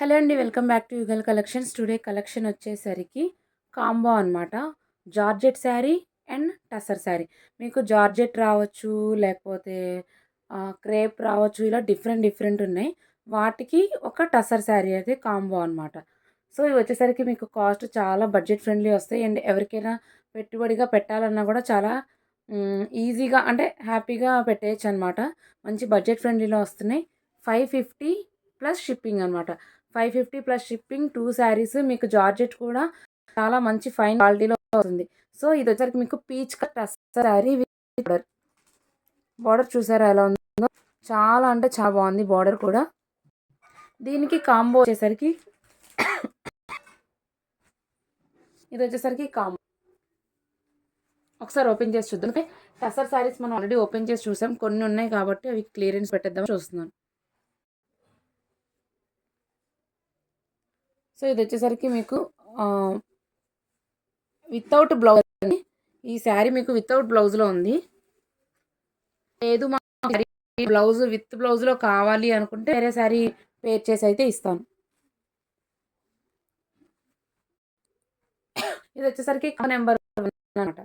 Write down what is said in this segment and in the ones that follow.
Hello అండి. Welcome back to యుగల్ collections. Today collection వచ్చేసరికి combo అనమాట. Georgette sari and tussar sari. మీకు జార్జెట్ రావచ్చు, లేకపోతే క్రేప్ రావచ్చు. ఇలా డిఫరెంట్ డిఫరెంట్ ఉన్నాయి. వాటికి ఒక టసర్ శారీ అయితే కాంబో అనమాట. సో ఇవి వచ్చేసరికి మీకు కాస్ట్ చాలా బడ్జెట్ ఫ్రెండ్లీ వస్తాయి. అండ్ ఎవరికైనా పెట్టుబడిగా పెట్టాలన్నా కూడా చాలా ఈజీగా అంటే హ్యాపీగా పెట్టేయచ్చు అనమాట. మంచి బడ్జెట్ ఫ్రెండ్లీలో వస్తున్నాయి. 550 ప్లస్ షిప్పింగ్ అనమాట. 550 ప్లస్ షిప్పింగ్ 2 శారీస్. మీకు జార్జెట్ కూడా చాలా మంచి ఫైన్ క్వాలిటీలో వస్తుంది. సో ఇది వచ్చరికి మీకు peach cut sari with border. Border చూసారా ఎలా ఉందో? చాలా అంటే చాలా బాగుంది బార్డర్ కూడా. దీనికి కాంబో వచ్చేసరికి ఇది వచ్చేసరికి కాంబో ఒకసారి ఓపెన్ చేసి చూద్దాం. ఓకే, టసర్ శారీస్ మనం ఆల్రెడీ ఓపెన్ చేసి చూసాం. కొన్ని ఉన్నాయి కాబట్టి అవి క్లియరెన్స్ పెట్టేద్దాం చూస్తున్నాను. సో ఇది వచ్చేసరికి మీకు వితౌట్ బ్లౌజ్ అండి. ఈ శారీ మీకు వితౌట్ బ్లౌజ్లో ఉంది. లేదు మా బ్లౌజ్ విత్ బ్లౌజ్లో కావాలి అనుకుంటే వేరే శారీ పేర్ చేసి అయితే ఇస్తాను. ఇది వచ్చేసరికి నెంబర్ అనమాట.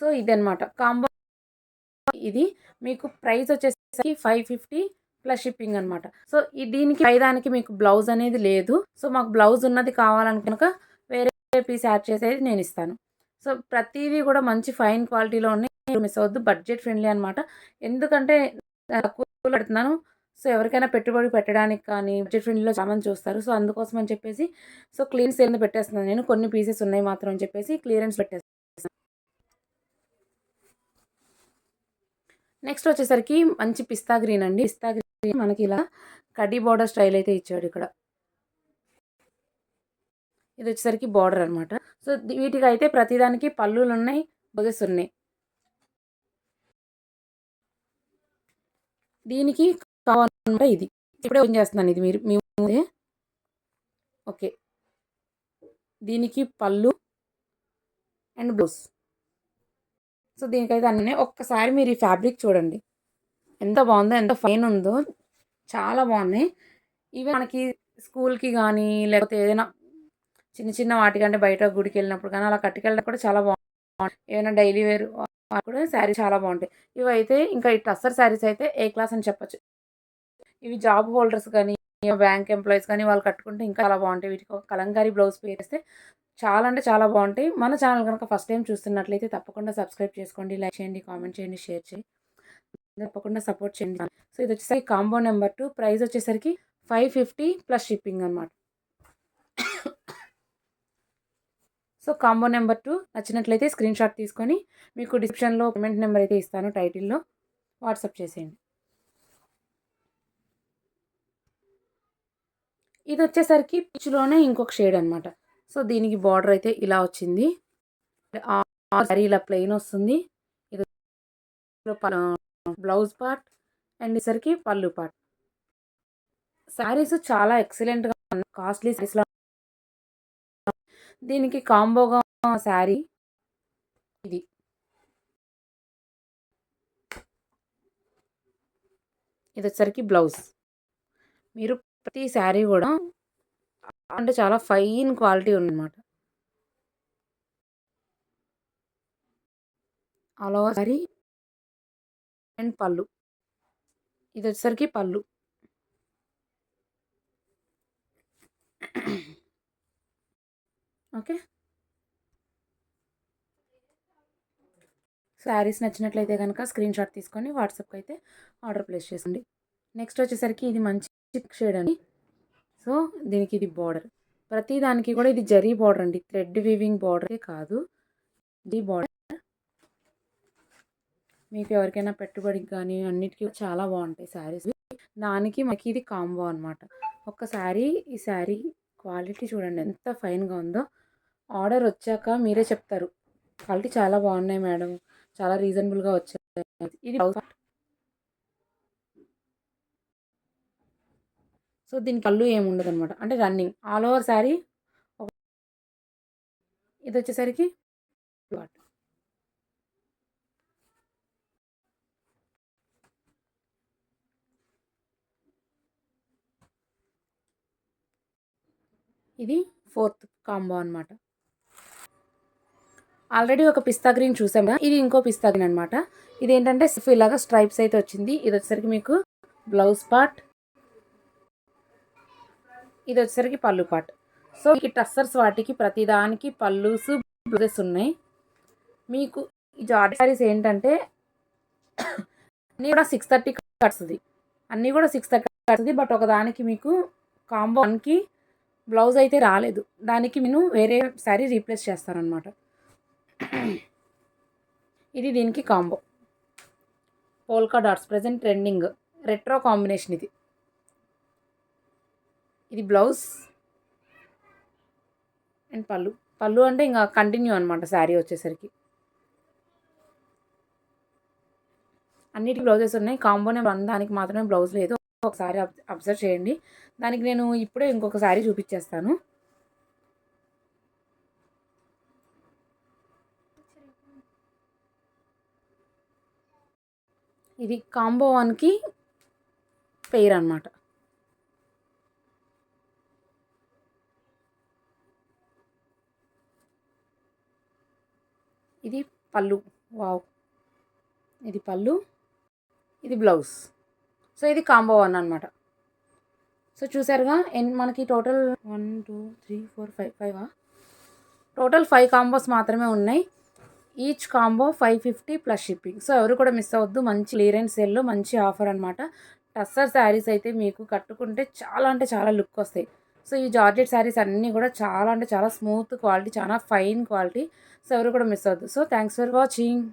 సో ఇదనమాట కాంబో. ఇది మీకు ప్రైస్ వచ్చేసరికి 550 ప్లస్ షిప్పింగ్ అనమాట. సో దీనికి పైదానికి మీకు బ్లౌజ్ అనేది లేదు. సో మాకు బ్లౌజ్ ఉన్నది కావాలనుకున్నాక వేరే పీస్ యాడ్ చేసేది నేను ఇస్తాను. సో ప్రతిదీ కూడా మంచి ఫైన్ క్వాలిటీలో ఉన్నాయి. మిస్ అవ్వద్దు. బడ్జెట్ ఫ్రెండ్లీ అనమాట. ఎందుకంటే తక్కువ పెడుతున్నాను. సో ఎవరికైనా పెట్టుబడి పెట్టడానికి కానీ బడ్జెట్ ఫ్రెండ్లీలో చాలా మంది చూస్తారు. సో అందుకోసం అని చెప్పేసి సో క్లీన్ సేల్ పెట్టేస్తున్నాను నేను. కొన్ని పీసెస్ ఉన్నాయి మాత్రం అని చెప్పేసి క్లియరెన్స్ పెట్టేస్తాను. నెక్స్ట్ వచ్చేసరికి మంచి పిస్తా గ్రీన్ అండి. పిస్తా గ్రీన్ మనకి ఇలా కడ్డీ బార్డర్ స్టైల్ అయితే ఇచ్చాడు ఇక్కడ. ఇది వచ్చేసరికి బార్డర్ అనమాట. సో వీటికి అయితే ప్రతిదానికి పళ్ళులు ఉన్నాయి, బ్లౌజెస్ ఉన్నాయి. దీనికి కావాలన్నమాట. ఇది ఇప్పుడే ఓపెన్ చేస్తున్నాను. ఇది మీరు మీ ముందే. ఓకే, దీనికి పళ్ళు అండ్ బ్లౌజ్. సో దీనికైతే అన్నీ ఒక్కసారి మీరు ఈ ఫ్యాబ్రిక్ చూడండి ఎంత బాగుందో, ఎంత ఫైన్ ఉందో. చాలా బాగున్నాయి. ఇవి మనకి స్కూల్కి కానీ లేకపోతే ఏదైనా చిన్న చిన్న వాటికంటే బయట గుడికి వెళ్ళినప్పుడు కానీ అలా కట్టుకెళ్ళడం కూడా చాలా బాగుంటుంది. ఏమైనా డైలీ వేర్ కూడా శారీ చాలా బాగుంటాయి. ఇవి అయితే ఇంకా ఈ టస్సర్ శారీస్ అయితే ఏ క్లాస్ అని చెప్పొచ్చు. ఇవి జాబ్ హోల్డర్స్ కానీ బ్యాంక్ ఎంప్లాయీస్ కానీ వాళ్ళు కట్టుకుంటే ఇంకా చాలా బాగుంటాయి. వీటికి ఒక కలంకారీ బ్లౌజ్ వేస్తే చాలా అంటే చాలా బాగుంటాయి. మన ఛానల్ కనుక ఫస్ట్ టైం చూస్తున్నట్లయితే తప్పకుండా సబ్స్క్రైబ్ చేసుకోండి, లైక్ చేయండి, కామెంట్ చేయండి, షేర్ చేయండి. తప్పకుండా సపోర్ట్ చేయండి. సో ఇది వచ్చేసరికి కాంబో నెంబర్ 2. ప్రైస్ వచ్చేసరికి 550 ప్లస్ షిప్పింగ్ అనమాట. సో కాంబో నెంబర్ 2 నచ్చినట్లయితే స్క్రీన్ షాట్ తీసుకొని మీకు డిస్క్రిప్షన్లో పేమెంట్ నెంబర్ అయితే ఇస్తాను, టైటిల్లో వాట్సాప్ చేసేయండి. ఇది వచ్చేసరికి పిచ్లోనే ఇంకొక షేడ్ అనమాట. సో దీనికి బార్డర్ అయితే ఇలా వచ్చింది. శారీ ఇలా ప్లెయిన్ వస్తుంది. ఇది బ్లౌజ్ పార్ట్ అండ్ ఈసరికి పళ్ళు పార్ట్. శారీస్ చాలా ఎక్సలెంట్గా ఉన్నాయి, కాస్ట్లీ శారీస్లో. దీనికి కాంబోగా శారీ ఇది. ఇది వచ్చేసరికి బ్లౌజ్. మీరు ప్రతి శారీ కూడా అంటే చాలా ఫైన్ క్వాలిటీ ఉందన్నమాట. ఆల్ ఓవర్ శారీ అండ్ పళ్ళు. ఇది వచ్చేసరికి పళ్ళు. ఓకే, శారీస్ నచ్చినట్లయితే కనుక స్క్రీన్ షాట్ తీసుకొని వాట్సాప్కి అయితే ఆర్డర్ ప్లేస్ చేయండి. నెక్స్ట్ వచ్చేసరికి ఇది మంచి షేడ్ అండి. సో దీనికి ఇది బార్డర్. ప్రతి దానికి కూడా ఇది జరీ బార్డర్ అండి, థ్రెడ్ వీవింగ్ బార్డరే కాదు, ఇది బార్డర్. మీకు ఎవరికైనా పెట్టుబడికి కానీ అన్నిటికీ చాలా బాగుంటాయి శారీస్. దానికి మనకి ఇది కాంబో అనమాట. ఒక్కసారి ఈ శారీ క్వాలిటీ చూడండి ఎంత ఫైన్గా ఉందో. ఆర్డర్ వచ్చాక మీరే చెప్తారు క్వాలిటీ చాలా బాగున్నాయి మేడం, చాలా రీజనబుల్గా వచ్చాయి. ఇది సో దీనికి కళ్ళు ఏమి ఉండదు అనమాట, అంటే రన్నింగ్ ఆల్ ఓవర్ శారీ. ఇది వచ్చేసరికి ఇది 4th కాంబో అనమాట. ఆల్రెడీ ఒక పిస్తా గ్రీన్ చూసాం కదా, ఇది ఇంకో పిస్తా గ్రీన్ అనమాట. ఇదేంటంటే ఇలాగా స్ట్రైప్స్ అయితే వచ్చింది. ఇది వచ్చేసరికి మీకు బ్లౌజ్ పార్ట్, ఇది వచ్చేసరికి పళ్ళు పార్ట్. సో ఈ టస్సర్స్ వాటికి ప్రతిదానికి పళ్ళుస్ బ్లౌజెస్ ఉన్నాయి. మీకు ఈ జార్జెట్ శారీస్ ఏంటంటే అన్నీ కూడా 630 కట్స్తుంది, అన్నీ కూడా 630 కట్టుంది. బట్ ఒకదానికి మీకు కాంబో 1కి బ్లౌజ్ అయితే రాలేదు, దానికి నేను వేరే శారీ రీప్లేస్ చేస్తానన్నమాట. ఇది దీనికి combo polka dots, present trending retro combination. ఇది బ్లౌజ్ అండ్ పళ్ళు అంటే ఇంకా కంటిన్యూ అనమాట శారీ వచ్చేసరికి. అన్నిటికీ బ్లౌజెస్ ఉన్నాయి, కాంబోనే దానికి మాత్రమే బ్లౌజ్ లేదు. ఒకసారి అబ్జర్వ్ చేయండి. దానికి నేను ఇప్పుడే ఇంకొక శారీ చూపించేస్తాను. ఇది కాంబో 1కి పెయిర్ అనమాట. ఇది పళ్ళు, వావ్, ఇది పళ్ళు, ఇది బ్లౌజ్. సో ఇది కాంబో 1 అనమాట. సో చూసారుగా మనకి టోటల్ 1 2 3 4 5 టోటల్ 5 కాంబోస్ మాత్రమే ఉన్నాయి. Each combo 550 plus shipping. So ఎవరు కూడా మిస్ అవ్వద్దు, మంచి క్లియరెన్స్ సేల్లో మంచి ఆఫర్ అనమాట. టస్సర్ శారీస్ అయితే మీకు కట్టుకుంటే చాలా అంటే చాలా లుక్ వస్తాయి. సో ఈ జార్జెట్ శారీస్ అన్నీ కూడా చాలా అంటే చాలా స్మూత్ క్వాలిటీ, చాలా ఫైన్ క్వాలిటీ. సో ఎవరు కూడా మిస్ అవ్వద్దు. So thanks for watching.